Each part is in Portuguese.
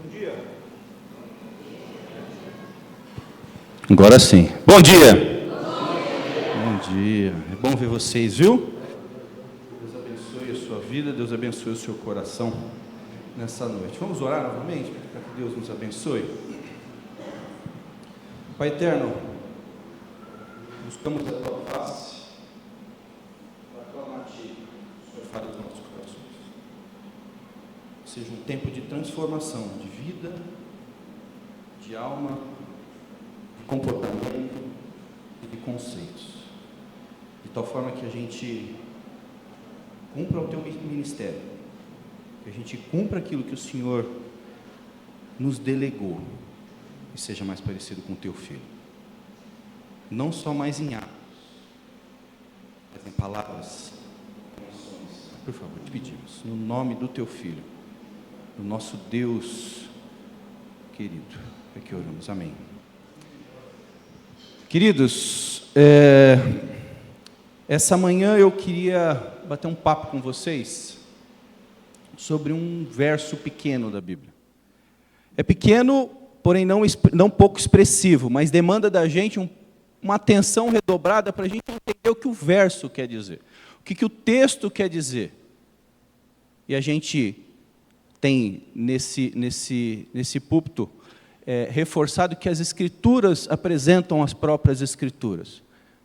Bom dia. Agora sim. Bom dia. Bom dia. É bom ver vocês, viu? Deus abençoe a sua vida, Deus abençoe o seu coração nessa noite. Vamos orar novamente para que Deus nos abençoe. Pai eterno, buscamos a tua face para clamar a ti, o Senhor fale dos nossos corações. Seja um tempo de transformação de vida, de alma, de comportamento e de conceitos, de tal forma que a gente cumpra o teu ministério, que a gente cumpra aquilo que o Senhor nos delegou e seja mais parecido com o teu Filho, não só mais em atos, mas em palavras, em ações. Por favor, te pedimos, no nome do teu Filho, do nosso Deus querido, é que oramos. Amém. Queridos, essa manhã eu queria bater um papo com vocês sobre um verso pequeno da Bíblia. É pequeno, porém não pouco expressivo, mas demanda da gente uma atenção redobrada para a gente entender o que o verso quer dizer, o que o texto quer dizer. E a gente tem nesse púlpito reforçado que as Escrituras apresentam as próprias Escrituras.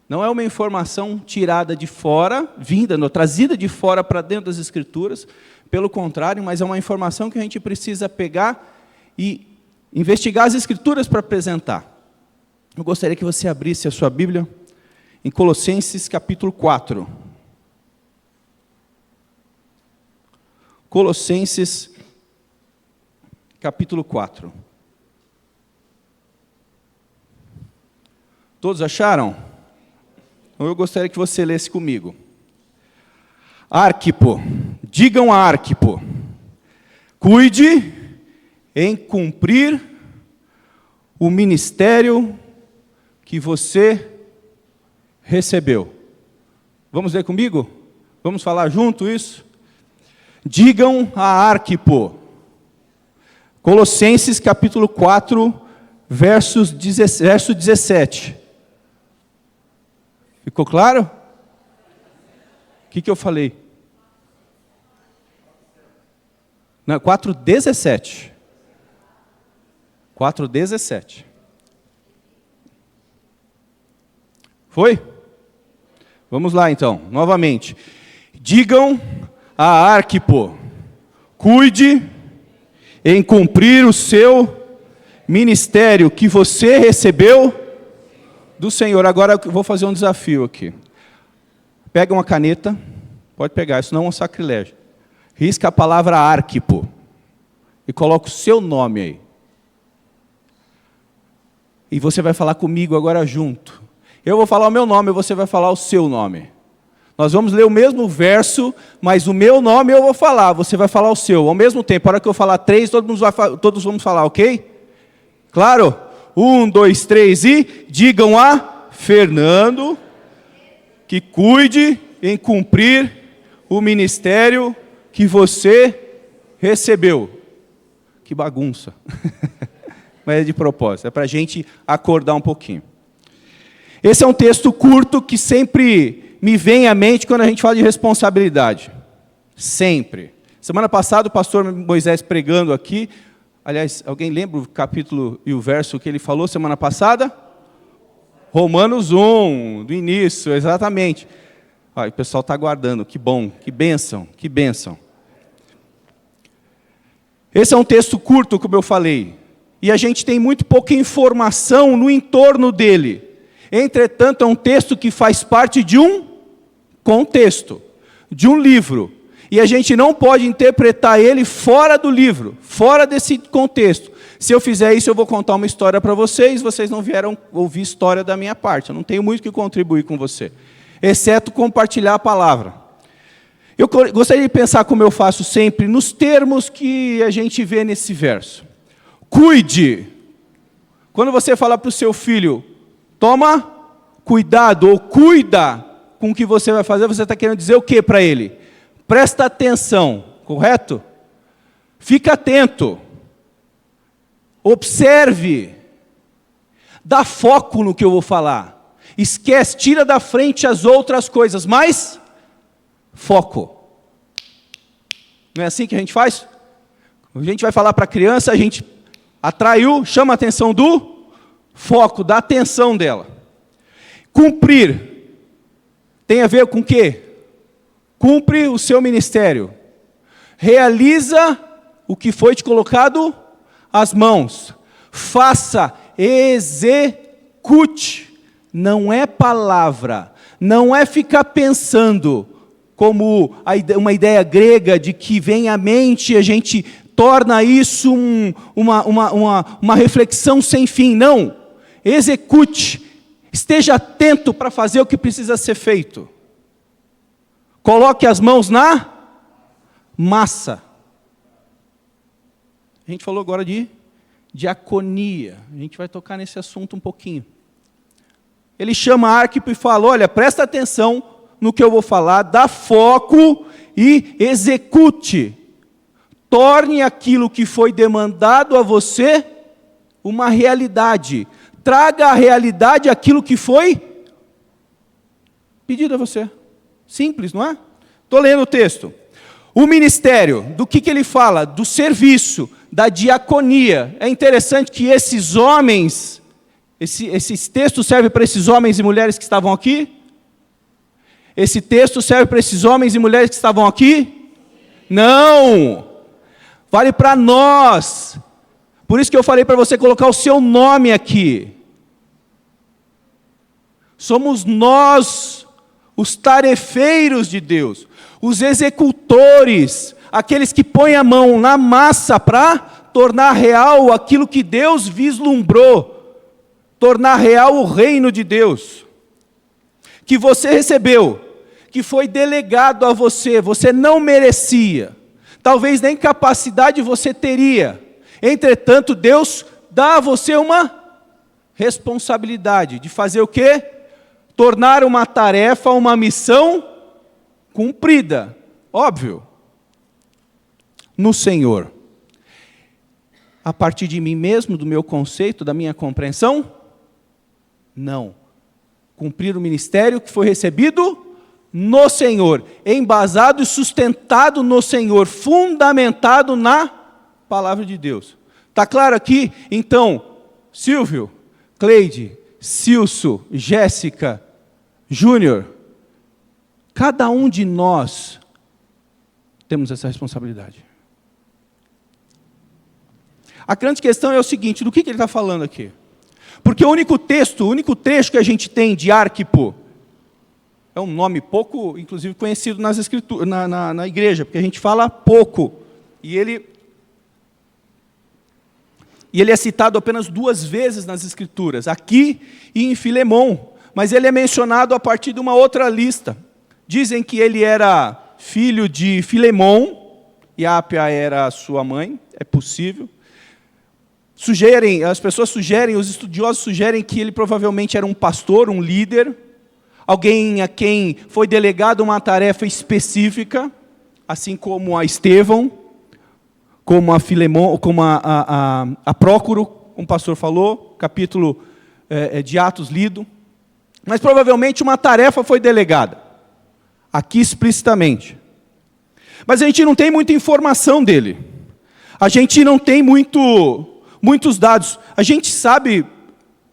Não é uma informação tirada de fora, trazida de fora para dentro das Escrituras, pelo contrário, mas é uma informação que a gente precisa pegar e investigar as Escrituras para apresentar. Eu gostaria que você abrisse a sua Bíblia em Colossenses capítulo 4. Colossenses capítulo 4. Todos acharam? Então eu gostaria que você lesse comigo. Arquipo, digam a Arquipo, cuide em cumprir o ministério que você recebeu. Vamos ler comigo? Vamos falar junto isso? Digam a Arquipo. Colossenses capítulo 4, verso 17. Ficou claro? O que eu falei? Não, 4:17. 4:17. Foi? Vamos lá então, novamente. Digam a Arquipo, cuide em cumprir o seu ministério que você recebeu do Senhor. Agora eu vou fazer um desafio aqui. Pega uma caneta, pode pegar, isso não é um sacrilégio. Risca a palavra Arquipo e coloca o seu nome aí. E você vai falar comigo agora junto. Eu vou falar o meu nome e você vai falar o seu nome. Nós vamos ler o mesmo verso, mas o meu nome eu vou falar, você vai falar o seu. Ao mesmo tempo, a hora que eu falar 3, todos vamos falar, ok? Claro? 1, 2, 3 e digam a Fernando que cuide em cumprir o ministério que você recebeu. Que bagunça. Mas é de propósito, é para a gente acordar um pouquinho. Esse é um texto curto que sempre me vem à mente quando a gente fala de responsabilidade. Sempre. Semana passada o pastor Moisés pregando aqui, aliás, alguém lembra o capítulo e o verso que ele falou semana passada? Romanos 1, do início, exatamente. Olha, o pessoal está aguardando, que bom, que bênção, que bênção. Esse é um texto curto, como eu falei, e a gente tem muito pouca informação no entorno dele. Entretanto, é um texto que faz parte de um contexto, de um livro. E a gente não pode interpretar ele fora do livro, fora desse contexto. Se eu fizer isso, eu vou contar uma história para vocês, vocês não vieram ouvir história da minha parte. Eu não tenho muito que contribuir com você, exceto compartilhar a palavra. Eu gostaria de pensar, como eu faço sempre, nos termos que a gente vê nesse verso. Cuide. Quando você fala para o seu filho, toma cuidado ou cuida com o que você vai fazer, você está querendo dizer o que para ele? Presta atenção, correto? Fica atento. Observe. Dá foco no que eu vou falar. Esquece, tira da frente as outras coisas, mas foco. Não é assim que a gente faz? A gente vai falar para a criança, a gente atraiu, chama a atenção do foco, da atenção dela. Cumprir. Tem a ver com o quê? Cumpre o seu ministério. Realiza o que foi te colocado às mãos. Faça, execute. Não é palavra, não é ficar pensando como uma ideia grega de que vem à mente e a gente torna isso uma reflexão sem fim. Não, execute, esteja atento para fazer o que precisa ser feito. Coloque as mãos na massa. A gente falou agora de diaconia, a gente vai tocar nesse assunto um pouquinho. Ele chama Arquipo e fala, olha, presta atenção no que eu vou falar, dá foco e execute. Torne aquilo que foi demandado a você uma realidade. Traga à realidade aquilo que foi pedido a você. Simples, não é? Estou lendo o texto. O ministério, do que ele fala? Do serviço, da diaconia. É interessante que esses homens, esse texto serve para esses homens e mulheres que estavam aqui? Esse texto serve para esses homens e mulheres que estavam aqui? Não! Vale para nós. Por isso que eu falei para você colocar o seu nome aqui. Somos nós, os tarefeiros de Deus, os executores, aqueles que põem a mão na massa para tornar real aquilo que Deus vislumbrou, tornar real o reino de Deus, que você recebeu, que foi delegado a você, você não merecia, talvez nem capacidade você teria, entretanto Deus dá a você uma responsabilidade de fazer o quê? Tornar uma tarefa, uma missão cumprida, óbvio, no Senhor. A partir de mim mesmo, do meu conceito, da minha compreensão? Não. Cumprir o ministério que foi recebido no Senhor, embasado e sustentado no Senhor, fundamentado na palavra de Deus. Está claro aqui? Então, Silvio, Cleide, Cilso, Jéssica, Júnior, cada um de nós temos essa responsabilidade. A grande questão é o seguinte, do que ele está falando aqui? Porque o único trecho que a gente tem de Arquipo, é um nome pouco, inclusive, conhecido nas escrituras, na igreja, porque a gente fala pouco, e ele é citado apenas 2 vezes nas escrituras, aqui e em Filemão, mas ele é mencionado a partir de uma outra lista. Dizem que ele era filho de Filemão, e Ápia era sua mãe, é possível. As pessoas sugerem, os estudiosos sugerem que ele provavelmente era um pastor, um líder, alguém a quem foi delegado uma tarefa específica, assim como a Estevão, como a Filemão, como a Prócoro, como o pastor falou, capítulo de Atos lido. Mas provavelmente uma tarefa foi delegada, aqui explicitamente. Mas a gente não tem muita informação dele. A gente não tem muitos dados. A gente sabe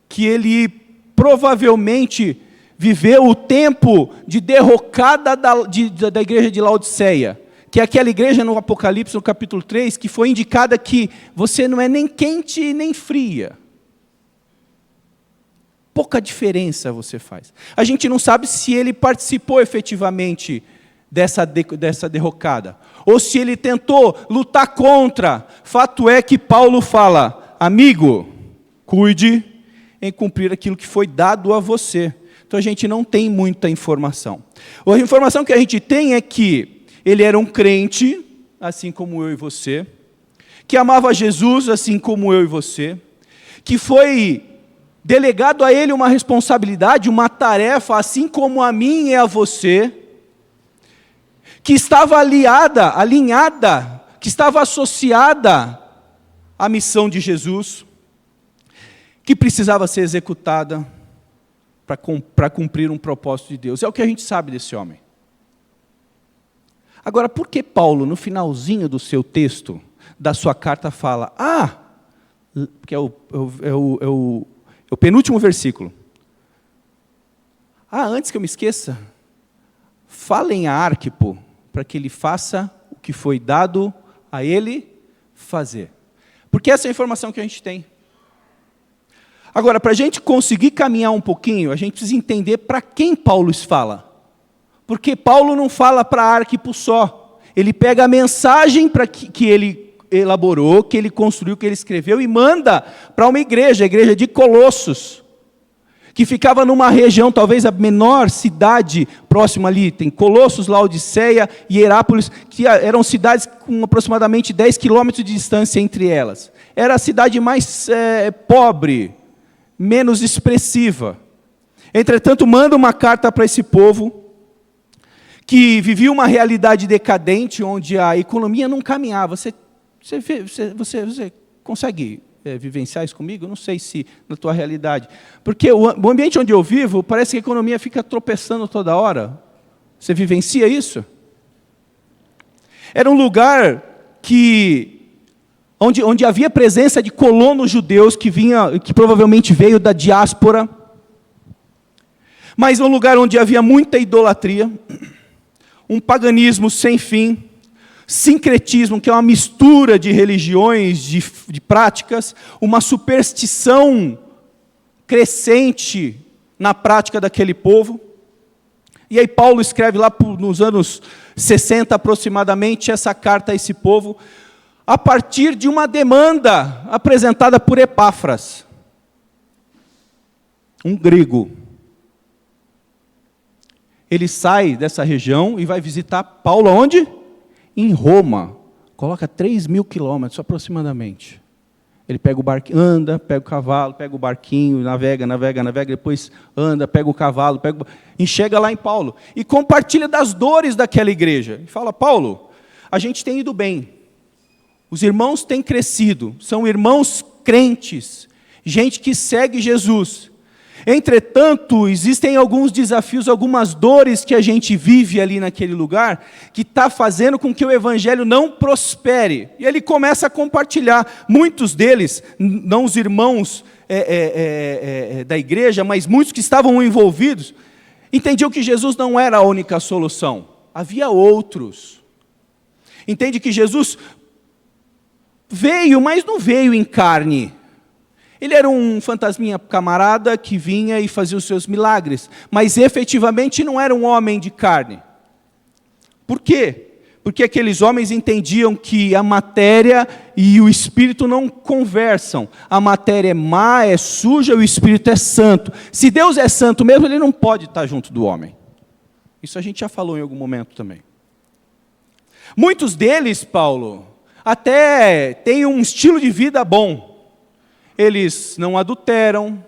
que ele provavelmente viveu o tempo de derrocada da igreja de Laodiceia, que é aquela igreja no Apocalipse, no capítulo 3, que foi indicada que você não é nem quente nem fria. Pouca diferença você faz. A gente não sabe se ele participou efetivamente dessa derrocada, ou se ele tentou lutar contra. Fato é que Paulo fala, amigo, cuide em cumprir aquilo que foi dado a você. Então a gente não tem muita informação. A informação que a gente tem é que ele era um crente, assim como eu e você, que amava Jesus, assim como eu e você, que foi delegado a ele uma responsabilidade, uma tarefa, assim como a mim e a você, que estava alinhada, que estava associada a missão de Jesus, que precisava ser executada para cumprir um propósito de Deus. É o que a gente sabe desse homem. Agora, por que Paulo, no finalzinho do seu texto, da sua carta, fala, que é o penúltimo versículo. Antes que eu me esqueça, falem a Arquipo, para que ele faça o que foi dado a ele fazer. Porque essa é a informação que a gente tem. Agora, para a gente conseguir caminhar um pouquinho, a gente precisa entender para quem Paulo fala. Porque Paulo não fala para Arquipo só. Ele pega a mensagem que ele elaborou, que ele construiu, que ele escreveu, e manda para uma igreja, a igreja de Colossos, que ficava numa região, talvez a menor cidade próxima ali. Tem Colossos, Laodiceia e Hierápolis, que eram cidades com aproximadamente 10 quilômetros de distância entre elas. Era a cidade mais pobre, menos expressiva. Entretanto, manda uma carta para esse povo, que vivia uma realidade decadente, onde a economia não caminhava. Você consegue vivenciar isso comigo? Eu não sei se na tua realidade. Porque o ambiente onde eu vivo, parece que a economia fica tropeçando toda hora. Você vivencia isso? Era um lugar onde havia presença de colonos judeus que provavelmente veio da diáspora, mas um lugar onde havia muita idolatria, um paganismo sem fim, sincretismo, que é uma mistura de religiões, de práticas, uma superstição crescente na prática daquele povo. E aí Paulo escreve lá nos anos 60 aproximadamente essa carta a esse povo, a partir de uma demanda apresentada por Epáfras, um grego. Ele sai dessa região e vai visitar Paulo aonde? Em Roma. Coloca 3.000 quilômetros aproximadamente. Ele pega o barquinho, anda, pega o cavalo, pega o barquinho, navega, depois anda, pega o cavalo, e chega lá em Paulo. E compartilha das dores daquela igreja. E fala, Paulo, a gente tem ido bem. Os irmãos têm crescido, são irmãos crentes, gente que segue Jesus. Entretanto, existem alguns desafios, algumas dores que a gente vive ali naquele lugar, que está fazendo com que o evangelho não prospere. E ele começa a compartilhar. Muitos deles, não os irmãos da igreja, mas muitos que estavam envolvidos, entendiam que Jesus não era a única solução. Havia outros. Entende que Jesus veio, mas não veio em carne. Ele era um fantasminha camarada que vinha e fazia os seus milagres, mas efetivamente não era um homem de carne. Por quê? Porque aqueles homens entendiam que a matéria e o espírito não conversam. A matéria é má, é suja, o espírito é santo. Se Deus é santo mesmo, ele não pode estar junto do homem. Isso a gente já falou em algum momento também. Muitos deles, Paulo, até têm um estilo de vida bom. Eles não adulteram,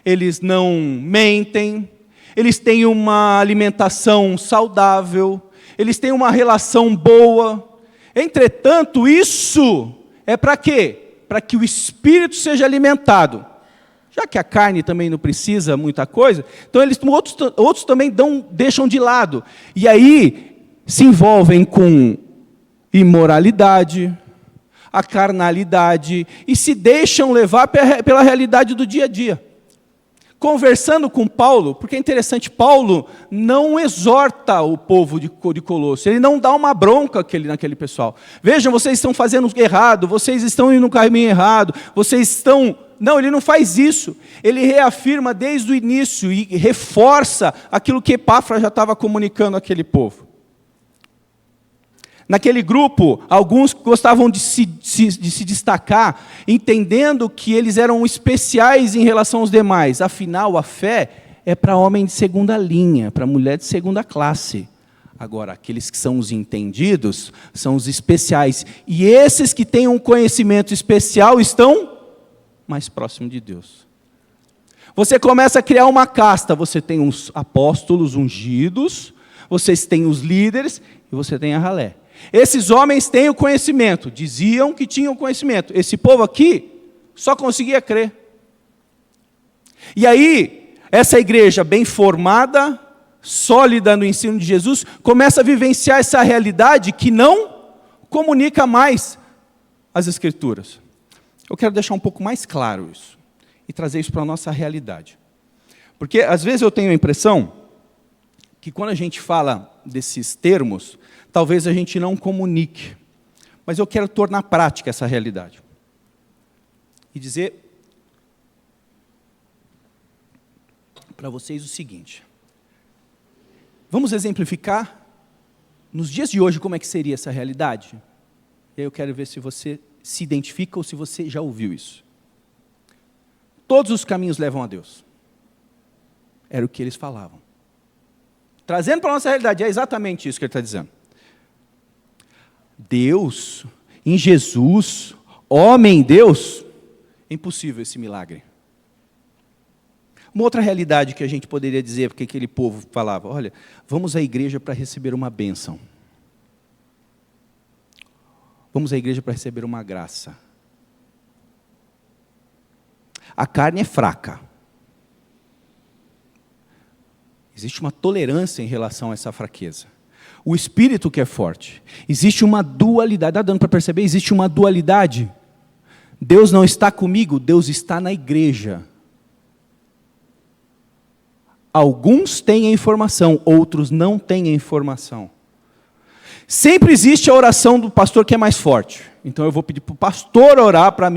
eles não mentem, eles têm uma alimentação saudável, eles têm uma relação boa. Entretanto, isso é para quê? Para que o espírito seja alimentado. Já que a carne também não precisa muita coisa, então outros também deixam de lado. E aí se envolvem com imoralidade, a carnalidade, e se deixam levar pela realidade do dia a dia. Conversando com Paulo, porque é interessante, Paulo não exorta o povo de Colossos, ele não dá uma bronca naquele pessoal. Vejam, vocês estão fazendo errado, vocês estão indo no caminho errado, vocês estão... Não, ele não faz isso. Ele reafirma desde o início e reforça aquilo que Epáfras já estava comunicando àquele povo. Naquele grupo, alguns gostavam de se destacar, entendendo que eles eram especiais em relação aos demais. Afinal, a fé é para homem de segunda linha, para mulher de segunda classe. Agora, aqueles que são os entendidos, são os especiais. E esses que têm um conhecimento especial estão mais próximos de Deus. Você começa a criar uma casta. Você tem os apóstolos ungidos, vocês têm os líderes e você tem a ralé. Esses homens têm o conhecimento, diziam que tinham conhecimento. Esse povo aqui só conseguia crer. E aí, essa igreja bem formada, sólida no ensino de Jesus, começa a vivenciar essa realidade que não comunica mais as Escrituras. Eu quero deixar um pouco mais claro isso e trazer isso para a nossa realidade. Porque às vezes eu tenho a impressão que quando a gente fala desses termos, talvez a gente não comunique. Mas eu quero tornar prática essa realidade. E dizer para vocês o seguinte. Vamos exemplificar nos dias de hoje como é que seria essa realidade? E aí eu quero ver se você se identifica ou se você já ouviu isso. Todos os caminhos levam a Deus. Era o que eles falavam. Trazendo para a nossa realidade, é exatamente isso que ele está dizendo. Deus, em Jesus, homem Deus, é impossível esse milagre. Uma outra realidade que a gente poderia dizer, porque aquele povo falava, olha, vamos à igreja para receber uma bênção. Vamos à igreja para receber uma graça. A carne é fraca. Existe uma tolerância em relação a essa fraqueza. O espírito que é forte. Existe uma dualidade. Está dando para perceber? Existe uma dualidade. Deus não está comigo, Deus está na igreja. Alguns têm a informação, outros não têm a informação. Sempre existe a oração do pastor que é mais forte. Então eu vou pedir para o pastor orar para a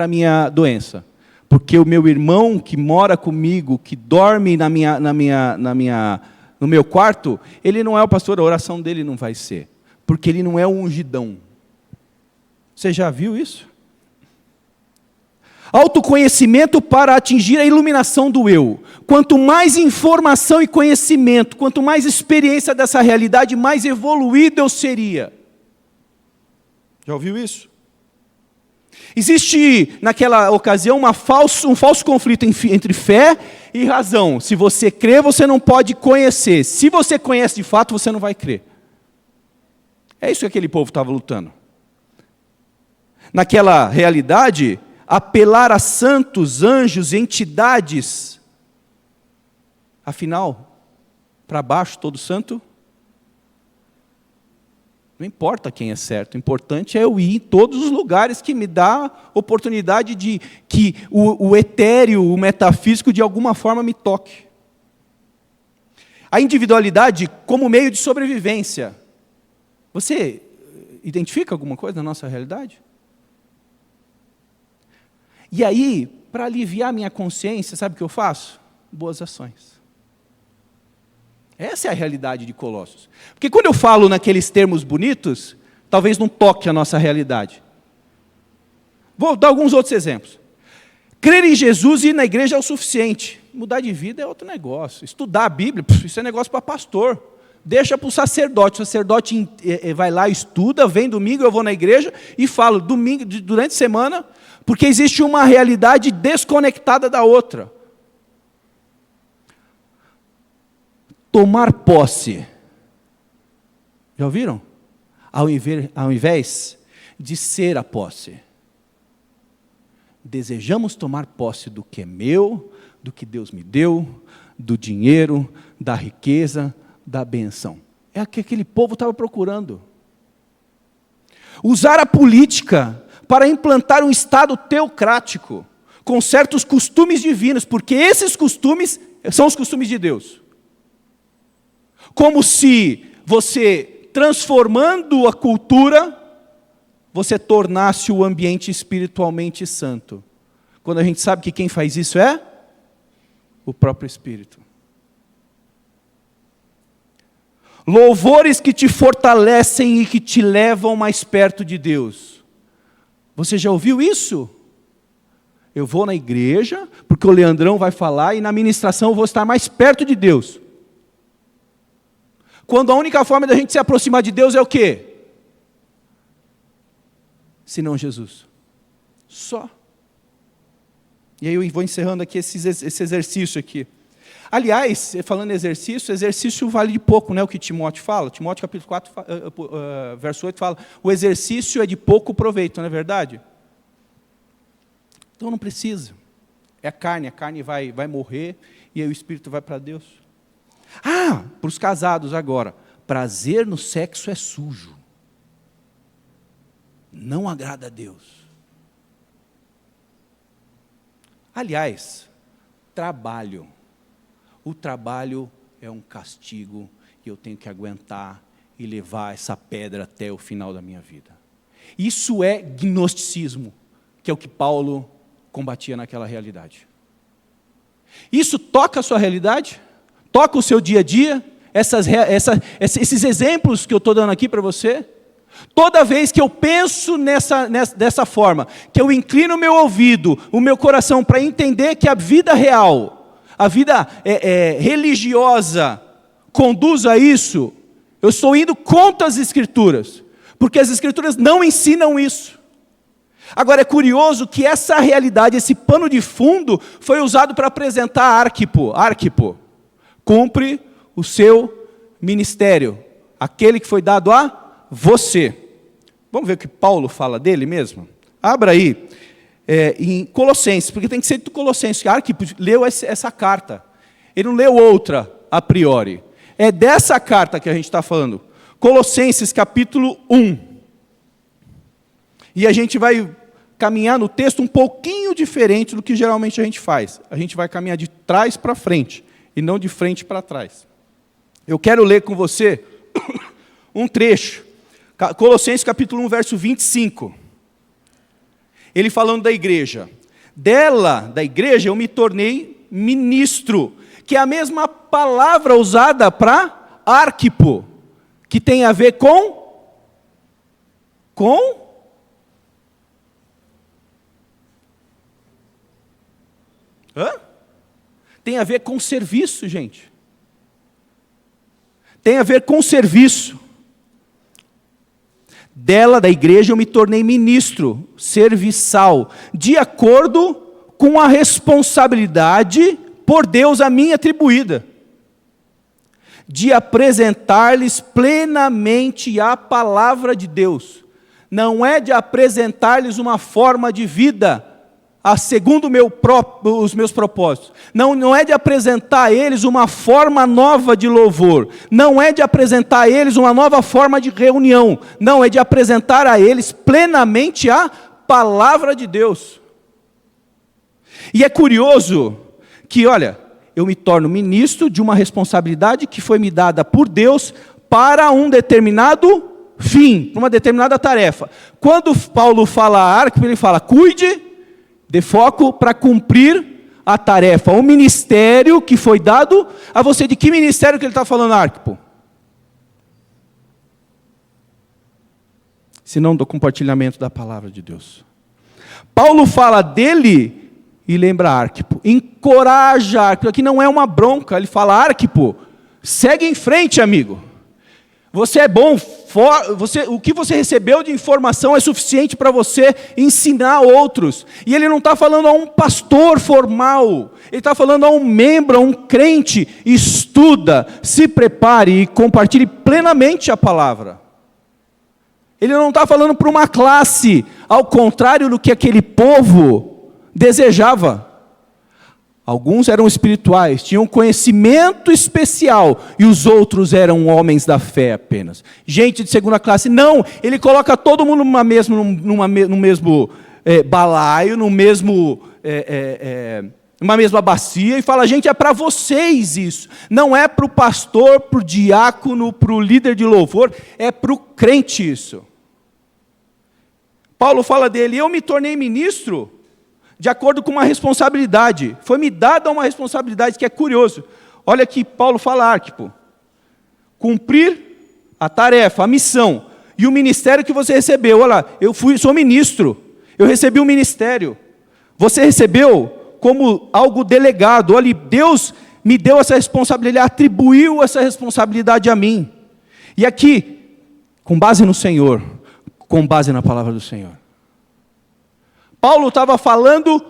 minha doença. Porque o meu irmão que mora comigo, que dorme no meu quarto, ele não é o pastor, a oração dele não vai ser. Porque ele não é o ungidão. Você já viu isso? Autoconhecimento para atingir a iluminação do eu. Quanto mais informação e conhecimento, quanto mais experiência dessa realidade, mais evoluído eu seria. Já ouviu isso? Existe, naquela ocasião, um falso conflito entre fé e razão. Se você crê, você não pode conhecer. Se você conhece de fato, você não vai crer. É isso que aquele povo estava lutando. Naquela realidade, apelar a santos, anjos, entidades. Afinal, para baixo todo santo, não importa quem é certo, o importante é eu ir em todos os lugares que me dá oportunidade de que o etéreo, o metafísico, de alguma forma me toque. A individualidade como meio de sobrevivência. Você identifica alguma coisa na nossa realidade? E aí, para aliviar minha consciência, sabe o que eu faço? Boas ações. Essa é a realidade de Colossos. Porque quando eu falo naqueles termos bonitos, talvez não toque a nossa realidade. Vou dar alguns outros exemplos. Crer em Jesus e ir na igreja é o suficiente. Mudar de vida é outro negócio. Estudar a Bíblia, isso é negócio para pastor. Deixa para o sacerdote. O sacerdote vai lá, estuda, vem domingo, eu vou na igreja e falo domingo, durante a semana, porque existe uma realidade desconectada da outra. Tomar posse. Já ouviram? Ao invés de ser a posse. Desejamos tomar posse do que é meu, do que Deus me deu, do dinheiro, da riqueza, da benção. É o que aquele povo estava procurando. Usar a política para implantar um Estado teocrático, com certos costumes divinos, porque esses costumes são os costumes de Deus. Como se você, transformando a cultura, você tornasse o ambiente espiritualmente santo. Quando a gente sabe que quem faz isso é o próprio Espírito. Louvores que te fortalecem e que te levam mais perto de Deus. Você já ouviu isso? Eu vou na igreja, porque o Leandrão vai falar, e na ministração eu vou estar mais perto de Deus. Quando a única forma da gente se aproximar de Deus é o quê? Senão Jesus. Só. E aí eu vou encerrando aqui esse exercício aqui. Aliás, falando em exercício vale de pouco, né? O que Timóteo fala. Timóteo capítulo 4, verso 8 fala, o exercício é de pouco proveito, não é verdade? Então não precisa. É a carne vai morrer e aí o espírito vai para Deus. Para os casados agora, prazer no sexo é sujo. Não agrada a Deus. Aliás, trabalho. O trabalho é um castigo e eu tenho que aguentar e levar essa pedra até o final da minha vida. Isso é gnosticismo, que é o que Paulo combatia naquela realidade. Isso toca a sua realidade? Toca o seu dia a dia? Esses exemplos que eu estou dando aqui para você? Toda vez que eu penso dessa forma, que eu inclino o meu ouvido, o meu coração para entender que a vida real, a vida religiosa conduz a isso, eu estou indo contra as Escrituras, porque as Escrituras não ensinam isso. Agora é curioso que essa realidade, esse pano de fundo, foi usado para apresentar Arquipo. Arquipo, cumpre o seu ministério, aquele que foi dado a você. Vamos ver o que Paulo fala dele mesmo? Abra aí, em Colossenses, porque tem que ser de Colossenses. Arquipo leu essa carta, ele não leu outra a priori. É dessa carta que a gente está falando. Colossenses capítulo 1. E a gente vai caminhar no texto um pouquinho diferente do que geralmente a gente faz. A gente vai caminhar de trás para frente, e não de frente para trás. Eu quero ler com você um trecho. Colossenses capítulo 1, verso 25. Ele falando da igreja. Da igreja, eu me tornei ministro, que é a mesma palavra usada para Arquipo, que tem a ver com Tem a ver com serviço, gente. Tem a ver com serviço. Da igreja, eu me tornei ministro, serviçal, de acordo com a responsabilidade por Deus a mim atribuída, de apresentar-lhes plenamente a palavra de Deus. Não é de apresentar-lhes uma forma de vida, segundo os meus propósitos. Não é de apresentar a eles uma forma nova de louvor. Não é de apresentar a eles uma nova forma de reunião. Não, é de apresentar a eles plenamente a palavra de Deus. E é curioso que, olha, eu me torno ministro de uma responsabilidade que foi me dada por Deus para um determinado fim, para uma determinada tarefa. Quando Paulo fala Arquipo, ele fala, cuide, dê foco para cumprir a tarefa, o ministério que foi dado a você. De que ministério que ele está falando, Arquipo? Se não do compartilhamento da palavra de Deus. Paulo fala dele e lembra Arquipo. Encoraja Arquipo. Aqui não é uma bronca, ele fala, Arquipo, segue em frente, amigo. Você é bom, o que você recebeu de informação é suficiente para você ensinar outros. E ele não está falando a um pastor formal, ele está falando a um membro, a um crente. Estuda, se prepare e compartilhe plenamente a palavra. Ele não está falando para uma classe, ao contrário do que aquele povo desejava. Alguns eram espirituais, tinham conhecimento especial, e os outros eram homens da fé apenas. Gente de segunda classe. Não, ele coloca todo mundo no mesmo balaio, numa mesma bacia, e fala, gente, é para vocês isso. Não é para o pastor, para o diácono, para o líder de louvor, é para o crente isso. Paulo fala dele, eu me tornei ministro de acordo com uma responsabilidade. Foi me dada uma responsabilidade que é curioso. Olha que Paulo fala, Arquipo. Cumprir a tarefa, a missão e o ministério que você recebeu. Olha lá, sou ministro. Eu recebi um ministério. Você recebeu como algo delegado. Olha, Deus me deu essa responsabilidade, Ele atribuiu essa responsabilidade a mim. E aqui, com base no Senhor, com base na palavra do Senhor. Paulo estava falando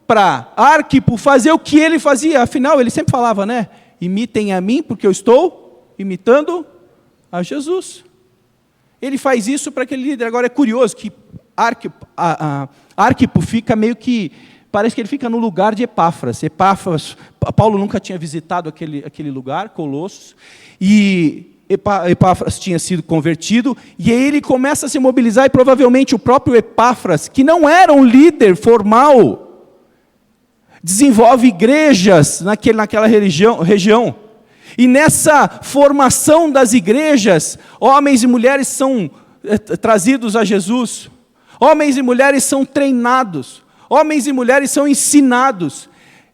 para Arquipo fazer o que ele fazia. Afinal, ele sempre falava, né? Imitem a mim, porque eu estou imitando a Jesus. Ele faz isso para aquele líder. Agora é curioso que Arquipo fica meio que, parece que ele fica no lugar de Epáfras. Paulo nunca tinha visitado aquele lugar, Colossos, e Epáfras tinha sido convertido, e aí ele começa a se mobilizar, e provavelmente o próprio Epáfras, que não era um líder formal, desenvolve igrejas naquela região. E nessa formação das igrejas, homens e mulheres são trazidos a Jesus, homens e mulheres são treinados, homens e mulheres são ensinados,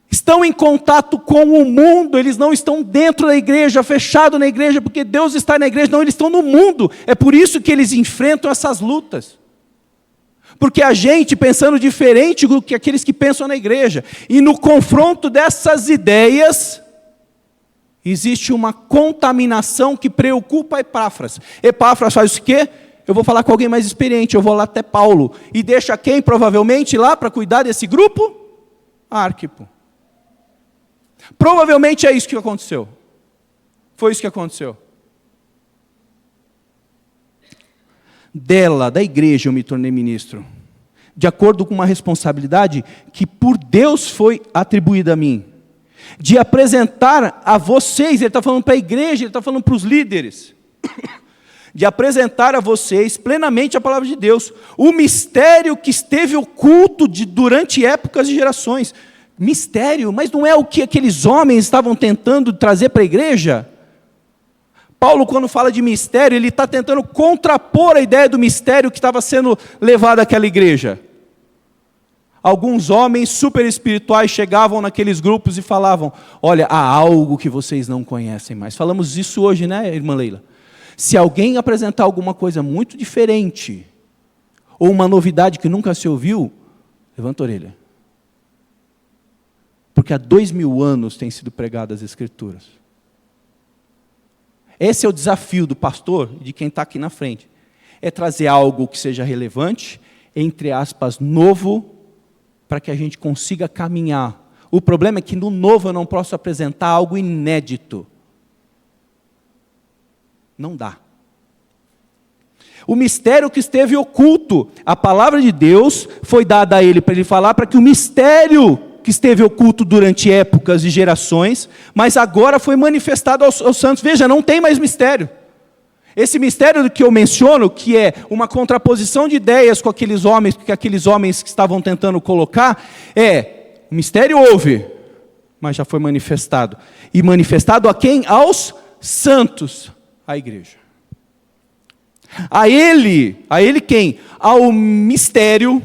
estão em contato com o mundo, eles não estão dentro da igreja, fechado na igreja, porque Deus está na igreja, não, eles estão no mundo. É por isso que eles enfrentam essas lutas. Porque a gente, pensando diferente do que aqueles que pensam na igreja, e no confronto dessas ideias, existe uma contaminação que preocupa Epáfras. Epáfras faz o quê? Eu vou falar com alguém mais experiente, eu vou lá até Paulo. E deixa quem, provavelmente, lá para cuidar desse grupo? Arquipo. Provavelmente é isso que aconteceu. Foi isso que aconteceu. Da igreja eu me tornei ministro, de acordo com uma responsabilidade que por Deus foi atribuída a mim, de apresentar a vocês, ele está falando para a igreja, ele está falando para os líderes, de apresentar a vocês plenamente a palavra de Deus, o mistério que esteve oculto durante épocas e gerações. Mistério, mas não é o que aqueles homens estavam tentando trazer para a igreja? Paulo, quando fala de mistério, ele está tentando contrapor a ideia do mistério que estava sendo levado àquela igreja. Alguns homens super espirituais chegavam naqueles grupos e falavam, olha, há algo que vocês não conhecem mais. Falamos isso hoje, né, irmã Leila? Se alguém apresentar alguma coisa muito diferente, ou uma novidade que nunca se ouviu, levanta a orelha. Porque há 2000 anos têm sido pregadas as Escrituras. Esse é o desafio do pastor e de quem está aqui na frente. É trazer algo que seja relevante, entre aspas, novo, para que a gente consiga caminhar. O problema é que no novo eu não posso apresentar algo inédito. Não dá. O mistério que esteve oculto, a palavra de Deus foi dada a ele para ele falar, para que o mistério que esteve oculto durante épocas e gerações, mas agora foi manifestado aos santos. Veja, não tem mais mistério. Esse mistério que eu menciono, que é uma contraposição de ideias com aqueles homens que estavam tentando colocar, o mistério houve, mas já foi manifestado. E manifestado a quem? Aos santos, a igreja. A ele quem? Ao mistério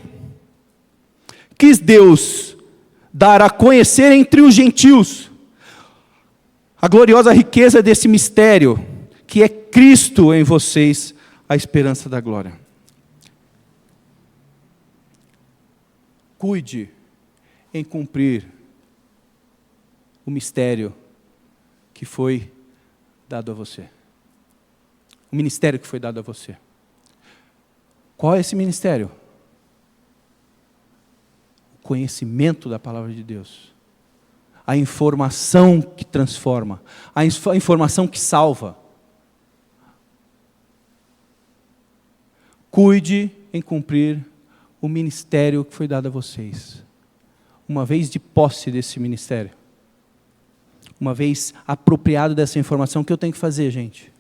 que Deus dar a conhecer entre os gentios a gloriosa riqueza desse mistério, que é Cristo em vocês, a esperança da glória. Cuide em cumprir o mistério que foi dado a você. O ministério que foi dado a você. Qual é esse ministério? Conhecimento da palavra de Deus, a informação que transforma, a informação que salva. Cuide em cumprir o ministério que foi dado a vocês. Uma vez de posse desse ministério, uma vez apropriado dessa informação, o que eu tenho que fazer, gente?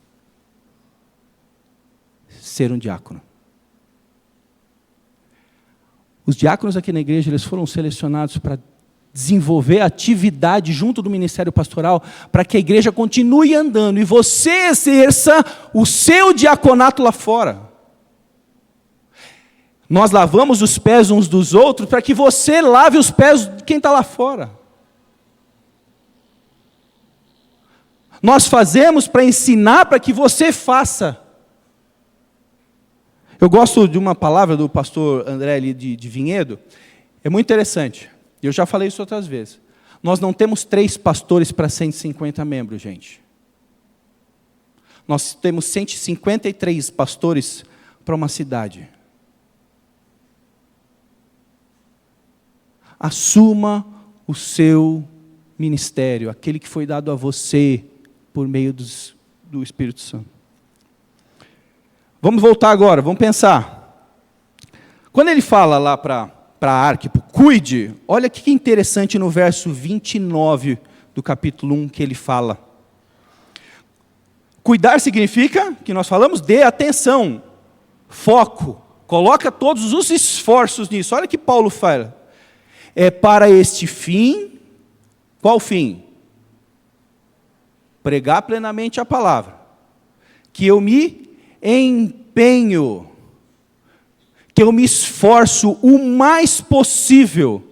Ser um diácono. Os diáconos aqui na igreja, eles foram selecionados para desenvolver atividade junto do ministério pastoral, para que a igreja continue andando, e você exerça o seu diaconato lá fora. Nós lavamos os pés uns dos outros, para que você lave os pés de quem está lá fora. Nós fazemos para ensinar, para que você faça. Eu gosto de uma palavra do pastor André ali de Vinhedo, é muito interessante, eu já falei isso outras vezes. Nós não temos 3 pastores para 150 membros, gente. Nós temos 153 pastores para uma cidade. Assuma o seu ministério, aquele que foi dado a você por meio do Espírito Santo. Vamos voltar agora, vamos pensar. Quando ele fala lá para Arquipo, cuide, olha que interessante no verso 29 do capítulo 1 que ele fala. Cuidar significa, que nós falamos, dê atenção, foco, coloca todos os esforços nisso. Olha que Paulo fala. É para este fim, qual fim? Pregar plenamente a palavra. Que eu me empenho, que eu me esforço o mais possível,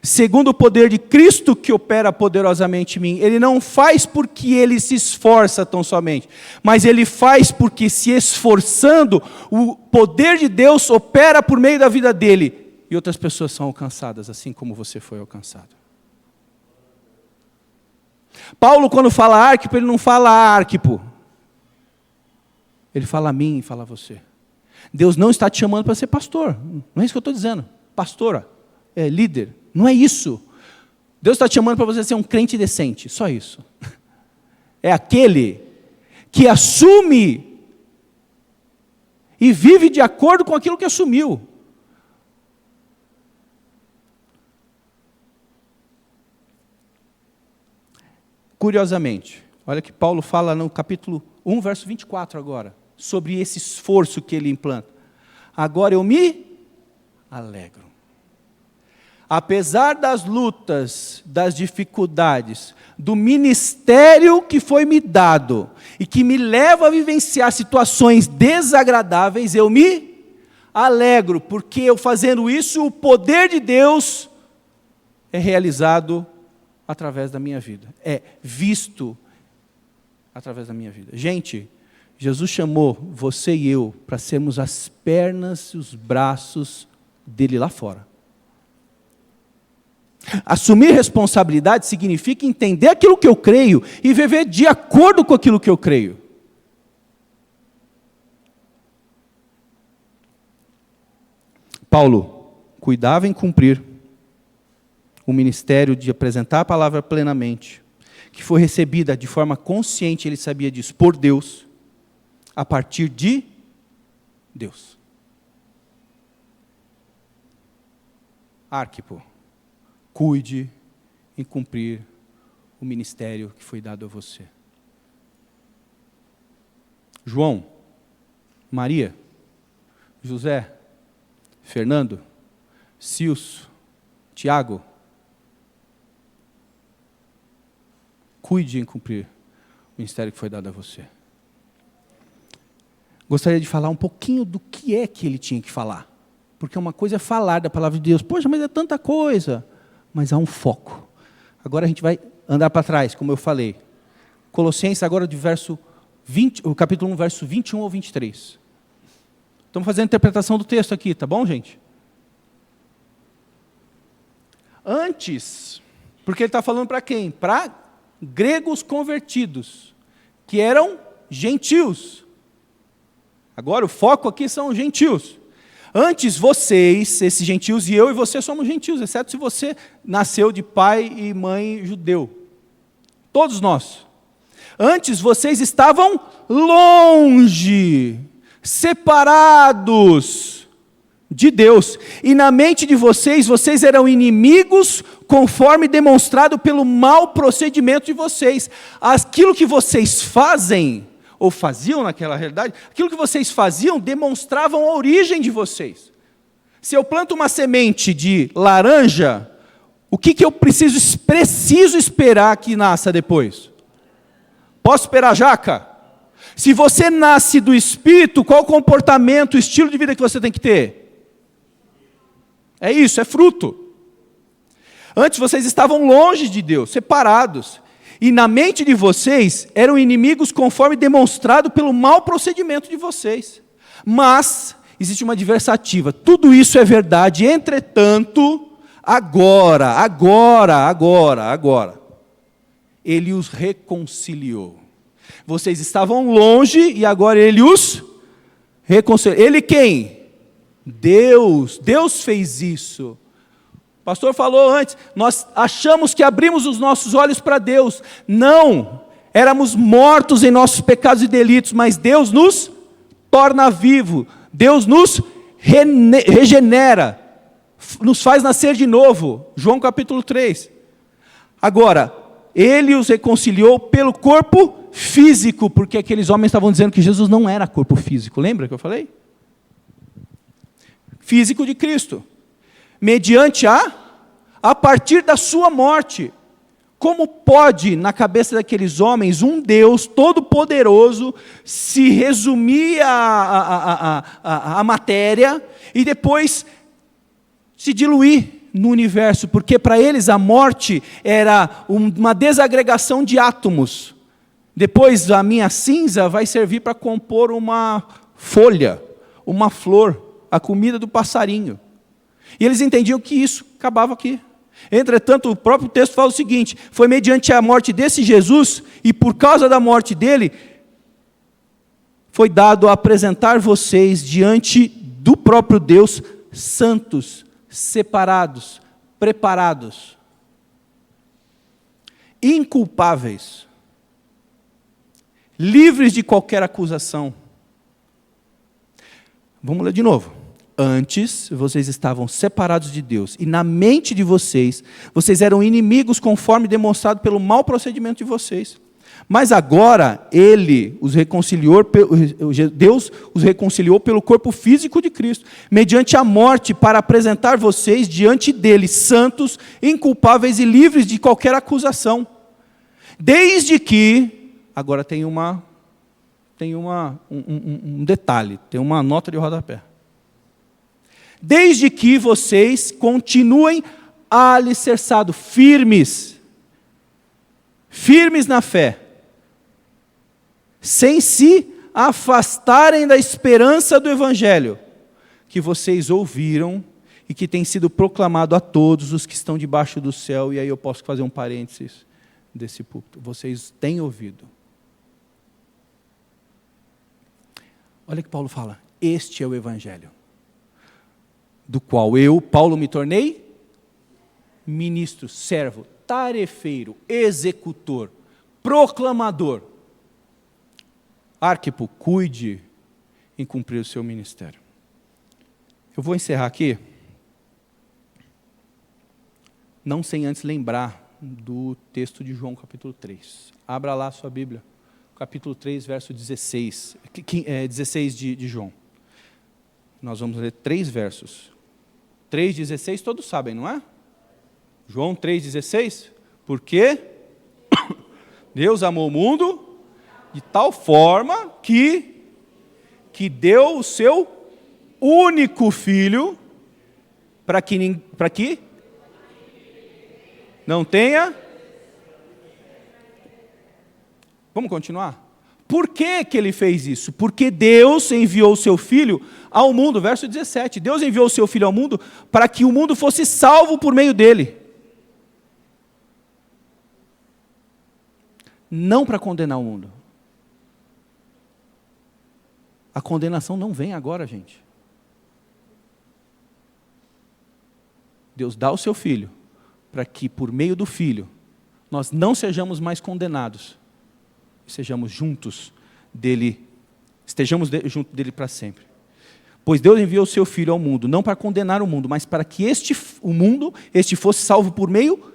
segundo o poder de Cristo que opera poderosamente em mim. Ele não faz porque ele se esforça tão somente, mas ele faz porque, se esforçando, o poder de Deus opera por meio da vida dele, e outras pessoas são alcançadas, assim como você foi alcançado. Paulo, quando fala Arquipo, ele não fala Arquipo. Ele fala a mim e fala a você. Deus não está te chamando para ser pastor. Não é isso que eu estou dizendo. Pastora, líder. Não é isso. Deus está te chamando para você ser um crente decente. Só isso. É aquele que assume e vive de acordo com aquilo que assumiu. Curiosamente, olha que Paulo fala no capítulo 1, verso 24 agora, sobre esse esforço que ele implanta. Agora eu me alegro. Apesar das lutas, das dificuldades, do ministério que foi me dado, e que me leva a vivenciar situações desagradáveis, eu me alegro, porque eu fazendo isso, o poder de Deus é realizado através da minha vida, é visto através da minha vida. Gente, Jesus chamou você e eu para sermos as pernas e os braços dele lá fora. Assumir responsabilidade significa entender aquilo que eu creio e viver de acordo com aquilo que eu creio. Paulo cuidava em cumprir o ministério de apresentar a palavra plenamente, que foi recebida de forma consciente, ele sabia disso, por Deus, a partir de Deus. Arquipo, cuide em cumprir o ministério que foi dado a você. João, Maria, José, Fernando, Cilso, Tiago, cuide em cumprir o ministério que foi dado a você. Gostaria de falar um pouquinho do que é que ele tinha que falar. Porque uma coisa é falar da palavra de Deus. Poxa, mas é tanta coisa. Mas há um foco. Agora a gente vai andar para trás, como eu falei. Colossenses agora de verso 20, o capítulo 1, verso 21 ao 23. Estamos fazendo a interpretação do texto aqui, tá bom, gente? Antes, porque ele está falando para quem? Para gregos convertidos, que eram gentios. Agora o foco aqui são gentios. Antes vocês, esses gentios, e eu e você somos gentios, exceto se você nasceu de pai e mãe judeu. Todos nós. Antes vocês estavam longe, separados de Deus. E na mente de vocês, vocês eram inimigos, conforme demonstrado pelo mau procedimento de vocês. Aquilo que vocês fazem, ou faziam naquela realidade, aquilo que vocês faziam demonstravam a origem de vocês. Se eu planto uma semente de laranja, o que eu preciso esperar que nasça depois? Posso esperar jaca? Se você nasce do Espírito, qual o comportamento, o estilo de vida que você tem que ter? É isso, é fruto. Antes vocês estavam longe de Deus, separados. E na mente de vocês, eram inimigos conforme demonstrado pelo mau procedimento de vocês. Mas, existe uma adversativa. Tudo isso é verdade, entretanto, agora, Ele os reconciliou. Vocês estavam longe e agora Ele os reconciliou. Ele quem? Deus. Deus fez isso. O pastor falou antes, nós achamos que abrimos os nossos olhos para Deus. Não, éramos mortos em nossos pecados e delitos, mas Deus nos torna vivo, Deus nos regenera, nos faz nascer de novo. João capítulo 3. Agora, Ele os reconciliou pelo corpo físico, porque aqueles homens estavam dizendo que Jesus não era corpo físico, lembra que eu falei? Físico de Cristo. Mediante a partir da sua morte. Como pode, na cabeça daqueles homens, um Deus todo-poderoso se resumir a matéria e depois se diluir no universo? Porque para eles a morte era uma desagregação de átomos. Depois a minha cinza vai servir para compor uma folha, uma flor, a comida do passarinho. E eles entendiam que isso acabava aqui. Entretanto, o próprio texto fala o seguinte: foi mediante a morte desse Jesus, e por causa da morte dele, foi dado a apresentar vocês diante do próprio Deus, santos, separados, preparados, inculpáveis, livres de qualquer acusação. Vamos ler de novo. Antes, vocês estavam separados de Deus, e na mente de vocês, vocês eram inimigos conforme demonstrado pelo mau procedimento de vocês. Mas agora, Deus os reconciliou pelo corpo físico de Cristo, mediante a morte, para apresentar vocês diante dele, santos, inculpáveis e livres de qualquer acusação. Desde que, agora tem um detalhe, tem uma nota de rodapé. Desde que vocês continuem alicerçados, firmes na fé, sem se afastarem da esperança do Evangelho, que vocês ouviram e que tem sido proclamado a todos os que estão debaixo do céu. E aí eu posso fazer um parênteses desse púlpito. Vocês têm ouvido. Olha que Paulo fala, este é o Evangelho, do qual eu, Paulo, me tornei ministro, servo, tarefeiro, executor, proclamador. Arquipo, cuide em cumprir o seu ministério. Eu vou encerrar aqui, não sem antes lembrar do texto de João capítulo 3. Abra lá a sua Bíblia, capítulo 3, verso 16, 16 de João. Nós vamos ler 3 versos. 3,16, todos sabem, não é? João 3,16. Porque Deus amou o mundo de tal forma que deu o seu único filho para que não tenha. Vamos continuar? Por que ele fez isso? Porque Deus enviou o seu Filho ao mundo, verso 17, Deus enviou o seu Filho ao mundo para que o mundo fosse salvo por meio dele. Não para condenar o mundo. A condenação não vem agora, gente. Deus dá o seu Filho para que por meio do Filho nós não sejamos mais condenados, sejamos juntos dele, junto dele para sempre. Pois Deus enviou o seu Filho ao mundo, não para condenar o mundo, mas para que este fosse salvo por meio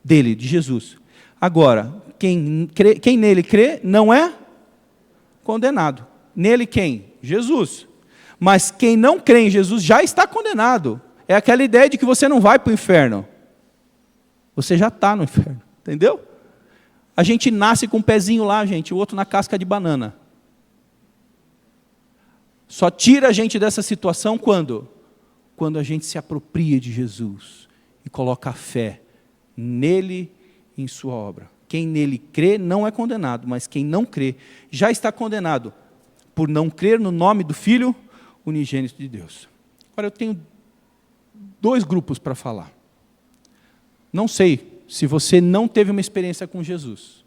dele, de Jesus. Agora, quem nele crê não é condenado. Nele quem? Jesus. Mas quem não crê em Jesus já está condenado. É aquela ideia de que você não vai para o inferno. Você já está no inferno, entendeu? A gente nasce com um pezinho lá, gente, o outro na casca de banana. Só tira a gente dessa situação quando? Quando a gente se apropria de Jesus e coloca a fé nele e em sua obra. Quem nele crê não é condenado, mas quem não crê já está condenado por não crer no nome do Filho unigênito de Deus. Agora eu tenho 2 grupos para falar. Não sei se você não teve uma experiência com Jesus.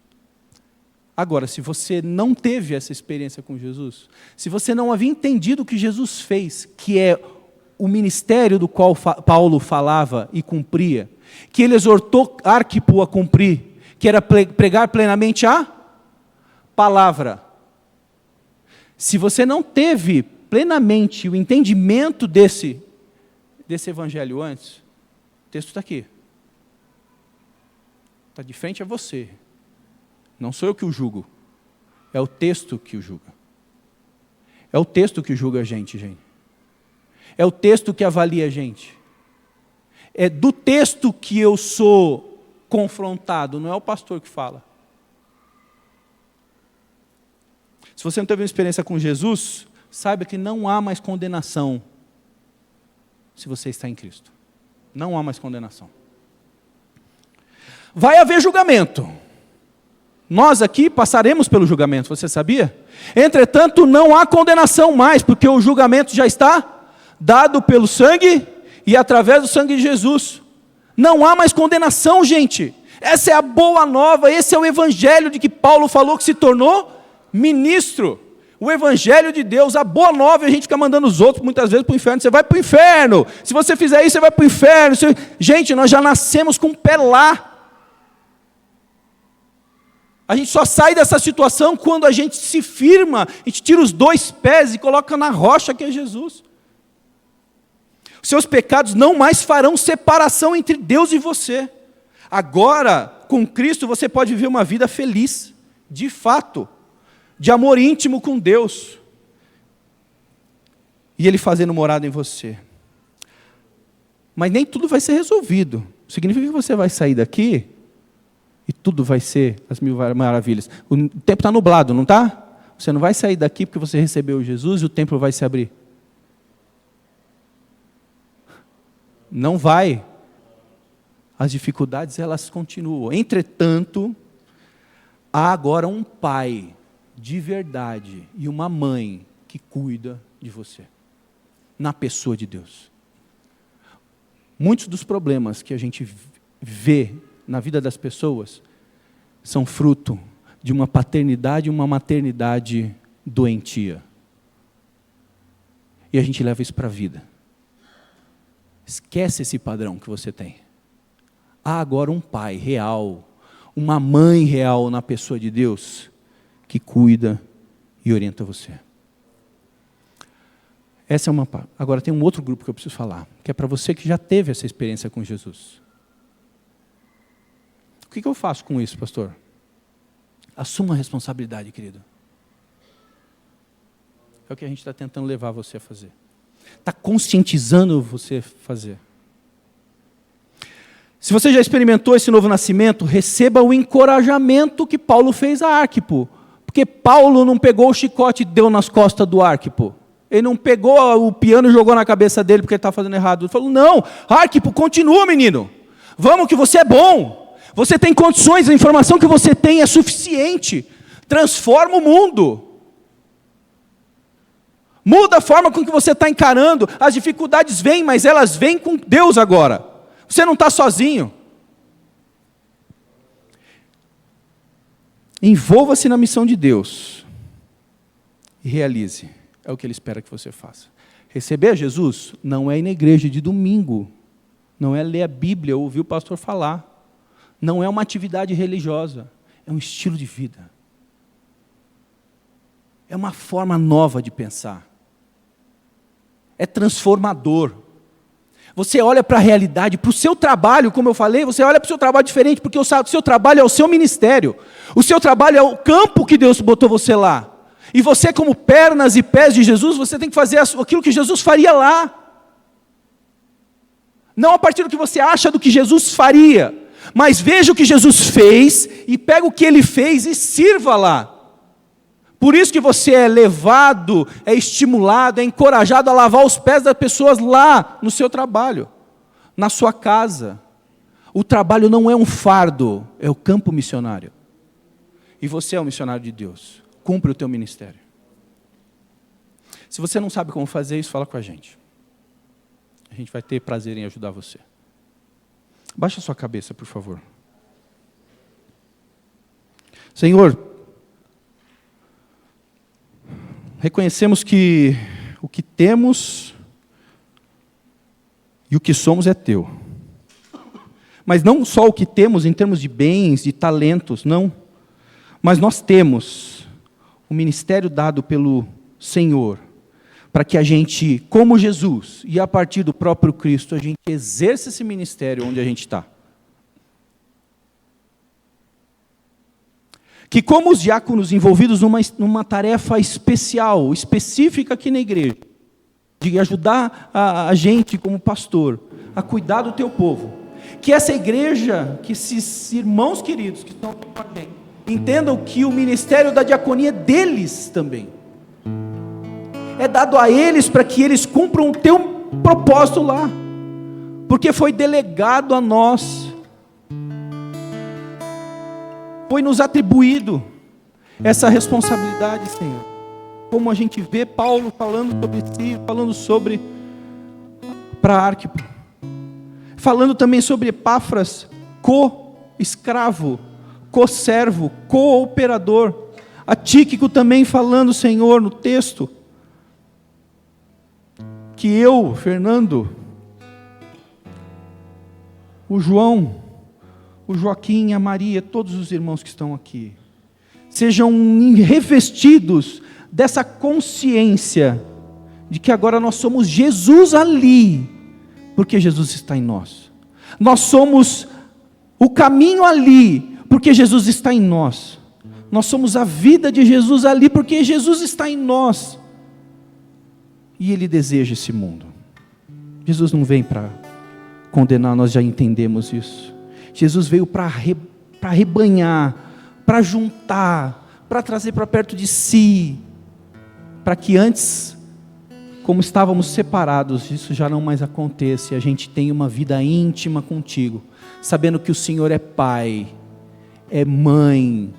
Agora, se você não teve essa experiência com Jesus, se você não havia entendido o que Jesus fez, que é o ministério do qual Paulo falava e cumpria, que ele exortou Arquipo a cumprir, que era pregar plenamente a palavra. Se você não teve plenamente o entendimento desse evangelho antes, o texto está aqui. Está de frente a você. Não sou eu que o julgo. É o texto que o julga. É o texto que julga a gente, gente. É o texto que avalia a gente. É do texto que eu sou confrontado, não é o pastor que fala. Se você não teve uma experiência com Jesus, saiba que não há mais condenação se você está em Cristo. Não há mais condenação. Vai haver julgamento. Nós aqui passaremos pelo julgamento, você sabia? Entretanto, não há condenação mais, porque o julgamento já está dado pelo sangue e através do sangue de Jesus. Não há mais condenação, gente. Essa é a boa nova, esse é o evangelho de que Paulo falou que se tornou ministro. O evangelho de Deus, a boa nova, a gente fica mandando os outros muitas vezes para o inferno. Você vai para o inferno. Se você fizer isso, você vai para o inferno. Gente, nós já nascemos com o pé lá. A gente só sai dessa situação quando a gente se firma, a gente tira os dois pés e coloca na rocha que é Jesus. Os seus pecados não mais farão separação entre Deus e você. Agora, com Cristo, você pode viver uma vida feliz, de fato, de amor íntimo com Deus. E Ele fazendo morada em você. Mas nem tudo vai ser resolvido. Significa que você vai sair daqui e tudo vai ser as mil maravilhas. O tempo está nublado, não está? Você não vai sair daqui porque você recebeu Jesus e o templo vai se abrir. Não vai. As dificuldades, elas continuam. Entretanto, há agora um pai de verdade e uma mãe que cuida de você, na pessoa de Deus. Muitos dos problemas que a gente vê na vida das pessoas são fruto de uma paternidade e uma maternidade doentia. E a gente leva isso para a vida. Esquece esse padrão que você tem. Há agora um pai real, uma mãe real na pessoa de Deus, que cuida e orienta você. Essa é uma parte. Agora tem um outro grupo que eu preciso falar, que é para você que já teve essa experiência com Jesus. O que eu faço com isso, pastor? Assuma a responsabilidade, querido. É o que a gente está tentando levar você a fazer. Está conscientizando você a fazer. Se você já experimentou esse novo nascimento, receba o encorajamento que Paulo fez a Arquipo. Porque Paulo não pegou o chicote e deu nas costas do Arquipo. Ele não pegou o piano e jogou na cabeça dele porque ele estava fazendo errado. Ele falou, não, Arquipo, continua, menino. Vamos que você é bom. Você tem condições, a informação que você tem é suficiente. Transforma o mundo. Muda a forma com que você está encarando. As dificuldades vêm, mas elas vêm com Deus agora. Você não está sozinho. Envolva-se na missão de Deus. E realize. É o que Ele espera que você faça. Receber a Jesus não é ir na igreja de domingo. Não é ler a Bíblia ou ouvir o pastor falar. Não é uma atividade religiosa, é um estilo de vida. É uma forma nova de pensar. É transformador. Você olha para a realidade, para o seu trabalho, como eu falei, você olha para o seu trabalho diferente, porque o seu trabalho é o seu ministério. O seu trabalho é o campo que Deus botou você lá. E você, como pernas e pés de Jesus, você tem que fazer aquilo que Jesus faria lá. Não a partir do que você acha do que Jesus faria. Mas veja o que Jesus fez e pega o que Ele fez e sirva lá. Por isso que você é levado, é estimulado, é encorajado a lavar os pés das pessoas lá no seu trabalho, na sua casa. O trabalho não é um fardo, é o campo missionário. E você é o missionário de Deus. Cumpre o teu ministério. Se você não sabe como fazer isso, fala com a gente. A gente vai ter prazer em ajudar você. Baixa sua cabeça, por favor. Senhor, reconhecemos que o que temos E o que somos é teu. Mas não só o que temos em termos de bens, de talentos, não. Mas nós temos o ministério dado pelo Senhor, para que a gente, como Jesus, e a partir do próprio Cristo, a gente exerça esse ministério onde a gente está. Que como os diáconos envolvidos numa tarefa especial, específica aqui na igreja, de ajudar a gente como pastor, a cuidar do teu povo, que essa igreja, que esses irmãos queridos que estão aqui com a gente, entendam que o ministério da diaconia é deles também. É dado a eles para que eles cumpram o teu propósito lá. Porque foi delegado a nós. Foi nos atribuído essa responsabilidade, Senhor. Como a gente vê Paulo falando sobre si, falando sobre para Arquipo. Falando também sobre Epáfras, co-escravo, co-servo, cooperador. A Tíquico também falando, Senhor, no texto, que eu, Fernando, o João, o Joaquim, a Maria, todos os irmãos que estão aqui, sejam revestidos dessa consciência de que agora nós somos Jesus ali, porque Jesus está em nós. Nós somos o caminho ali, porque Jesus está em nós. Nós somos a vida de Jesus ali, porque Jesus está em nós. E Ele deseja esse mundo. Jesus não vem para condenar, nós já entendemos isso. Jesus veio para rebanhar, para juntar, para trazer para perto de si, para que antes, como estávamos separados, isso já não mais aconteça, e a gente tenha uma vida íntima contigo, sabendo que o Senhor é Pai, é Mãe,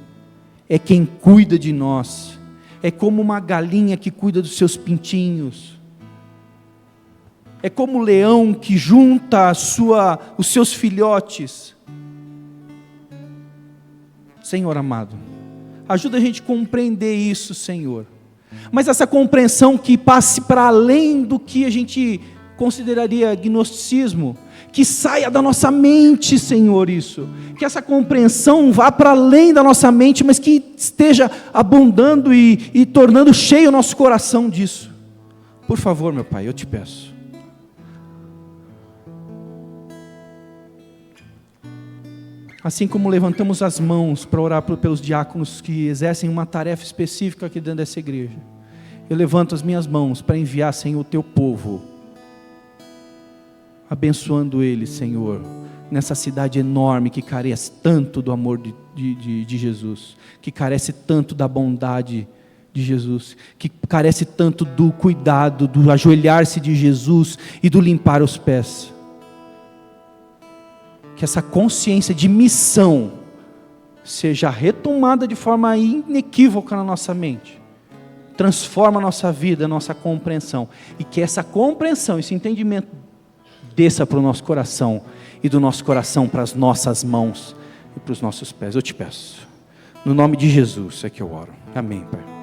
é quem cuida de nós, é como uma galinha que cuida dos seus pintinhos, é como o leão que junta os seus filhotes. Senhor amado, ajuda a gente a compreender isso, Senhor, mas essa compreensão que passe para além do que a gente consideraria gnosticismo, que saia da nossa mente, Senhor, isso, que essa compreensão vá para além da nossa mente, mas que esteja abundando e tornando cheio o nosso coração disso. Por favor, meu Pai, eu te peço. Assim como levantamos as mãos para orar pelos diáconos que exercem uma tarefa específica aqui dentro dessa igreja, eu levanto as minhas mãos para enviar, Senhor, o teu povo, abençoando eles, Senhor, nessa cidade enorme que carece tanto do amor de Jesus, que carece tanto da bondade de Jesus, que carece tanto do cuidado, do ajoelhar-se de Jesus e do limpar os pés. Que essa consciência de missão seja retomada de forma inequívoca na nossa mente, transforma a nossa vida, a nossa compreensão, e que essa compreensão, esse entendimento desça para o nosso coração, e do nosso coração para as nossas mãos e para os nossos pés. Eu te peço, no nome de Jesus é que eu oro. Amém, Pai.